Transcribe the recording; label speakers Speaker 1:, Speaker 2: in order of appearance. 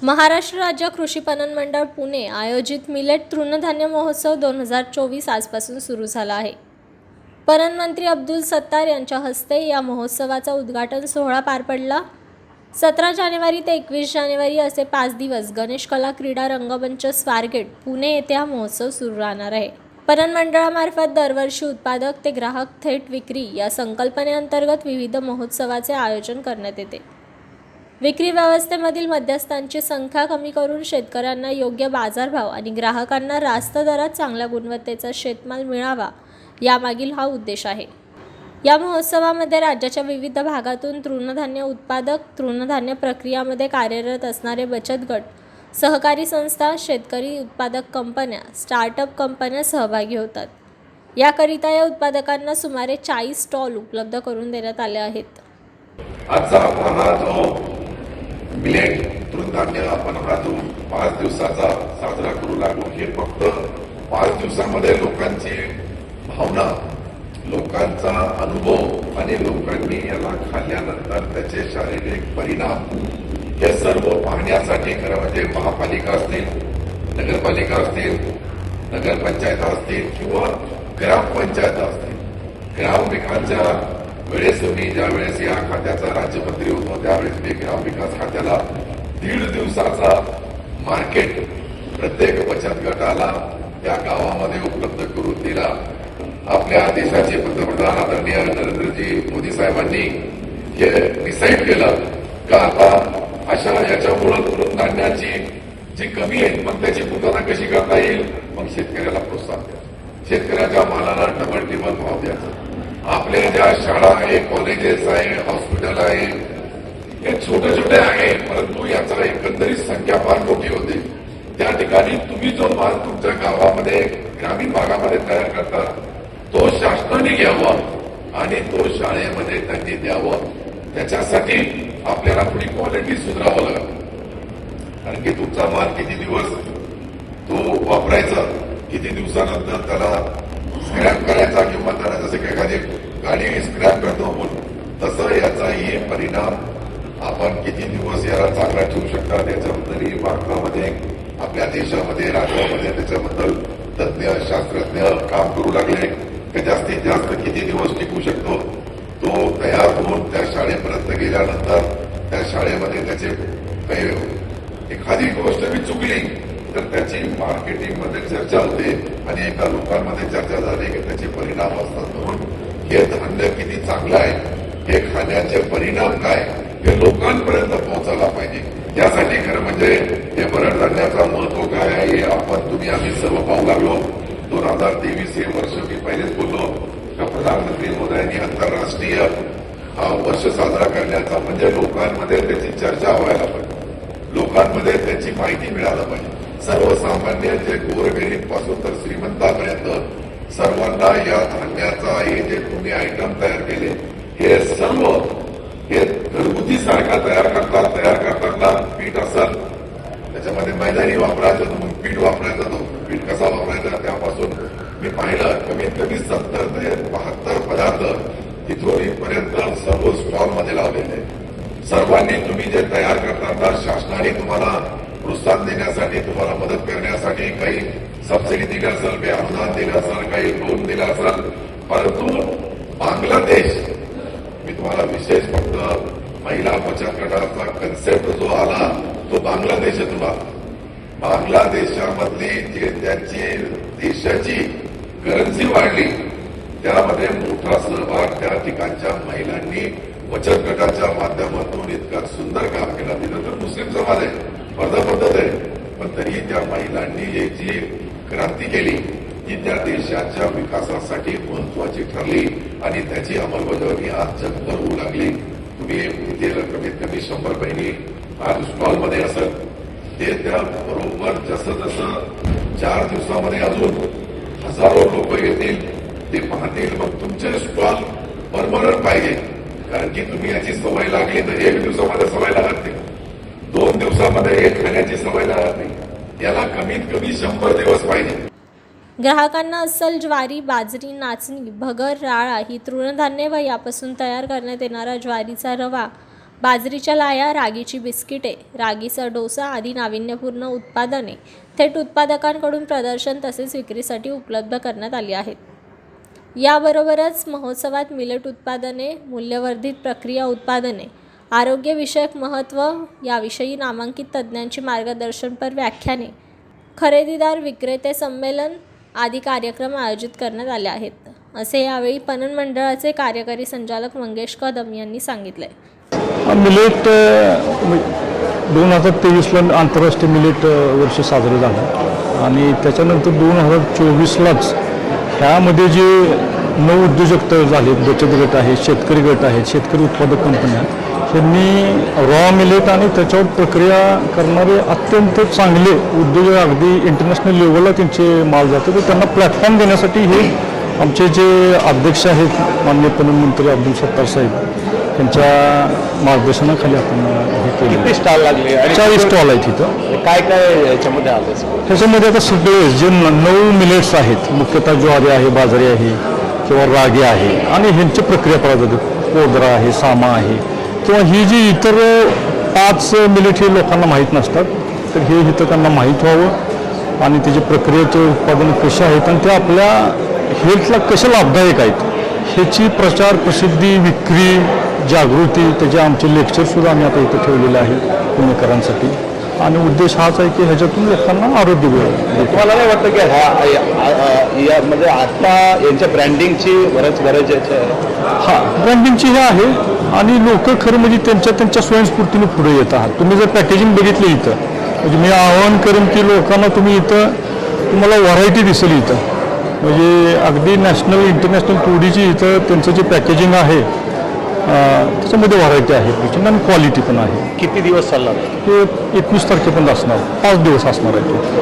Speaker 1: महाराष्ट्र राज्य कृषी पणन मंडळ पुणे आयोजित मिलेट तृणधान्य महोत्सव 2024 आजपासून सुरू झाला आहे. पणन मंत्री अब्दुल सत्तार यांच्या हस्ते या महोत्सवाचा उद्घाटन सोहळा पार पडला. 17 जानेवारी ते 21 जानेवारी असे 5 दिवस गणेश कला क्रीडा रंगमंच स्वारगेट पुणे येथे हा महोत्सव सुरू राहणार आहे. पणन मंडळामार्फत दरवर्षी उत्पादक ते ग्राहक थेट विक्री या संकल्पनेअंतर्गत विविध महोत्सवाचे आयोजन करण्यात येते. विक्री व्यवस्थेमधील मध्यस्थांची संख्या कमी करून शेतकऱ्यांना योग्य बाजारभाव आणि ग्राहकांना रास्त दरात चांगल्या गुणवत्तेचा शेतमाल मिळावा यामागील हा उद्देश आहे. या महोत्सवामध्ये राज्याच्या विविध भागातून तृणधान्य उत्पादक, तृणधान्य प्रक्रियामध्ये कार्यरत असणारे बचत गट, सहकारी संस्था, शेतकरी उत्पादक कंपन्या, स्टार्टअप कंपन्या सहभागी होतात. याकरिता या उत्पादकांना सुमारे 40 स्टॉल उपलब्ध करून देण्यात आले आहेत.
Speaker 2: मिलेट तृणधान्य आपण अजून 5 दिवसाचा साजरा करू लागलो. हे फक्त 5 दिवसामध्ये लोकांची भावना, लोकांचा अनुभव आणि लोकांनी याला खाल्ल्यानंतर त्याचे शारीरिक परिणाम हे सर्व पाहण्यासाठी खरं म्हणजे महापालिका असतील, नगरपालिका असतील, नगरपंचायत असतील किंवा ग्रामपंचायत असतील, ग्रामविकासाच्या वेळेस मी ज्यावेळेस या खात्याचा राज्यमंत्री होतो त्यावेळेस मी ग्रामविकास खात्याला 1.5 दिवसाचा मार्केट प्रत्येक बचत गटाला त्या गावामध्ये उपलब्ध करून दिला. आपल्या देशाचे पंतप्रधान आदरणीय नरेंद्रजी मोदी साहेबांनी हे डिसाईड केलं का आता अशा याच्यामुळे तृणधान्याची जी कमी आहे मग त्याची पूर्तता कशी करता येईल, मग शेतकऱ्याला प्रोत्साहन द्या, शेतकऱ्याच्या मालाला डबल टिबल भाव द्यायचा. आपल्या ज्या शाळा आहे, कॉलेजेस आहे, हॉस्पिटल आहे, हे छोटे छोटे आहे, परंतु याचा एकंदरीत संख्या फार मोठी होते. त्या ठिकाणी तुम्ही जो माल तुमच्या गावामध्ये, ग्रामीण भागामध्ये तयार करता तो शासनाने घ्यावा आणि तो शाळेमध्ये त्यांनी द्यावा. त्याच्यासाठी आपल्याला थोडी क्वालिटी सुधारावं लागेल. कारण की तुमचा माल किती दिवस तो वापरायचा, किती दिवसानंतर त्याला स्क्रॅप करायचा किंवा त्याला जसे की एखादी गाडी स्क्रॅप करतो आपण तसं याचाही परिणाम आपण किती दिवस याला चांगला ठेवू शकता त्याच्याबद्दलही भारतामध्ये, आपल्या देशामध्ये, राज्यामध्ये त्याच्याबद्दल तज्ञ शास्त्रज्ञ काम करू लागले की जास्तीत जास्त किती दिवस टिकू शकतो. तो तयार होऊन त्या शाळेपर्यंत गेल्यानंतर त्या शाळेमध्ये त्याचे काही एखादी गोष्ट मी चुकली तर त्याची मार्केटिंग मध्ये चर्चा होते आणि एका लोकांमध्ये चर्चा झाली की त्याचे परिणाम असतात. म्हणून हे धान्य किती चांगलं आहे, हे खाण्याचे परिणाम काय हे लोकांपर्यंत पोहोचायला पाहिजे. यासाठी खरं म्हणजे हे भरड धान्याचं महत्व काय आहे हे आपण तुम्ही आम्ही सर्व पाहू लागलो. 2023 हे वर्ष मी पहिलेच बोललो का प्रधानमंत्री मोदयांनी आंतरराष्ट्रीय वर्ष साजरा करण्याचा म्हणजे लोकांमध्ये त्याची चर्चा व्हायला पाहिजे, लोकांमध्ये त्याची माहिती मिळायला पाहिजे. सर्वसामान्य जे गोरगरीब पासून तर श्रीमंतापर्यंत सर्वांना या धान्याचा हे जे तुम्ही आयटम तयार केले हे सर्व हे घरगुती सारखा तयार करताना पीठ असेल त्याच्यामध्ये मैदानी वापरायचं तो पीठ वापरायचं, तो पीठ कसा वापरायचा त्यापासून मी पाहिलं कमीत कमी 70 ते 72 पदार्थ इथून इथपर्यंत सर्व स्टॉल मध्ये लावलेले. सर्वांनी तुम्ही जे तयार करताना शासनाने तुम्हाला प्रोत्साहन देण्यासाठी, तुम्हाला मदत करण्यासाठी काही सबसिडी दिली असेल, काही अनुदान दिलं असेल, काही लोन दिलं असेल, परंतु बांगलादेश, मी तुम्हाला विशेष फक्त महिला बचत गटाचा कन्सेप्ट जो आला तो बांगलादेशातून आला. बांगलादेशामधली जे त्यांची देशाची करन्सी वाढली त्यामध्ये मोठा सहभाग त्या ठिकाणच्या महिलांनी बचत गटाच्या माध्यमातून इतका सुंदर काम केलं. तिथं तर मुस्लिम समाज आहे, पद्धत आहे, पण तरी त्या महिलांनी एक जी क्रांती केली ती त्या देशाच्या विकासासाठी महत्वाची ठरली आणि त्याची अंमलबजावणी आज जगभर होऊ लागली. तुम्ही इथे कमीत कमी 100 बहिणी आज स्टॉलमध्ये असेल ते त्या बरोबर जसं 4 दिवसामध्ये अजून हजारो लोक येतील, ते पाहतील. मग तुमचे स्टॉल परमनंट पाहिजे, कारण की तुम्ही याची सवय लागली तर 1 दिवसामध्ये सवय लागत नाही, 2 दिवसामध्ये हे खाण्याची सवय लागत नाही, याला कमीत कमी 100 दिवस पाहिजे.
Speaker 1: ग्राहकांना अस्सल ज्वारी, बाजरी, नाचणी, भगर, राळा ही तृणधान्ये व यापासून तयार करण्यात येणारा ज्वारीचा रवा, बाजरीच्या लाया, रागीची बिस्किटे, रागीचा डोसा आदी नाविन्यपूर्ण उत्पादने थेट उत्पादकांकडून प्रदर्शन तसेच विक्रीसाठी उपलब्ध करण्यात आली आहेत. याबरोबरच महोत्सवात मिलेट उत्पादने, मूल्यवर्धित प्रक्रिया उत्पादने, आरोग्यविषयक महत्त्व याविषयी नामांकित तज्ज्ञांची मार्गदर्शनपर व्याख्याने, खरेदीदार विक्रेते संमेलन आदी कार्यक्रम आयोजित करण्यात आले आहेत, असे यावेळी पणन मंडळाचे कार्यकारी संचालक मंगेश कदम यांनी सांगितले.
Speaker 3: मिलेट 2023ला आंतरराष्ट्रीय मिलेट वर्ष साजरं झालं आणि त्याच्यानंतर 2024लाच ह्यामध्ये जे नवउद्योजक झाले, बचत गट आहेत, शेतकरी गट आहेत, शेतकरी उत्पादक कंपन्या, त्यांनी रॉ मिलेट आणि त्याच्यावर प्रक्रिया करणारे अत्यंत चांगले उद्योजक अगदी इंटरनॅशनल लेवलला त्यांचे माल जातो, तर त्यांना प्लॅटफॉर्म देण्यासाठी हे आमचे जे अध्यक्ष आहेत माननीय पणन मंत्री अब्दुल सत्तार साहेब यांच्या मार्गदर्शनाखाली आपण हे केले.
Speaker 4: किती स्टॉल लागले आणि
Speaker 3: 40 स्टॉल आहेत तिथं.
Speaker 4: काय काय याच्यामध्ये आलं?
Speaker 3: त्याच्यामध्ये आता सगळे जे 9 मिलेट्स आहेत, मुख्यतः ज्वारी आहे, बाजरी आहे किंवा रागी आहे आणि ह्यांची प्रक्रिया करायला जाते. कोदरा आहे, सामा आहे किंवा ही जी इतर 5 मिलेट हे लोकांना माहीत नसतात, तर हे इथं त्यांना माहीत व्हावं आणि त्याची प्रक्रियेचे उत्पादन कसे आहेत आणि ते आपल्या हेल्थला कसे लाभदायक आहेत ह्याची प्रचार, प्रसिद्धी, विक्री, जागृती, त्याचे आमचे लेक्चरसुद्धा आम्ही आता इथं ठेवलेले आहे पुणेकरांसाठी आणि उद्देश हाच आहे की ह्याच्यातून लोकांना आरोग्य मिळेल.
Speaker 4: तुम्हाला नाही वाटतं की यामध्ये आता यांच्या ब्रँडिंगची बरंच गरज आहे?
Speaker 3: हां, ब्रँडिंगची हे आहे आणि लोक खरं म्हणजे त्यांच्या स्वयंस्फूर्तीने पुढे येत आहात. तुम्ही जर पॅकेजिंग बघितली इथं, म्हणजे मी आवाहन करेन की लोकांना तुम्ही इथं तुम्हाला व्हरायटी दिसेल इथं, म्हणजे अगदी नॅशनल इंटरनॅशनल टूडीची इथं त्यांचं जे पॅकेजिंग आहे त्याच्यामध्ये व्हरायटी आहे आणि क्वालिटी पण आहे.
Speaker 4: किती दिवस चालणार?
Speaker 3: ते 21 तारखेपर्यंत असणार, 5 दिवस असणार आहे.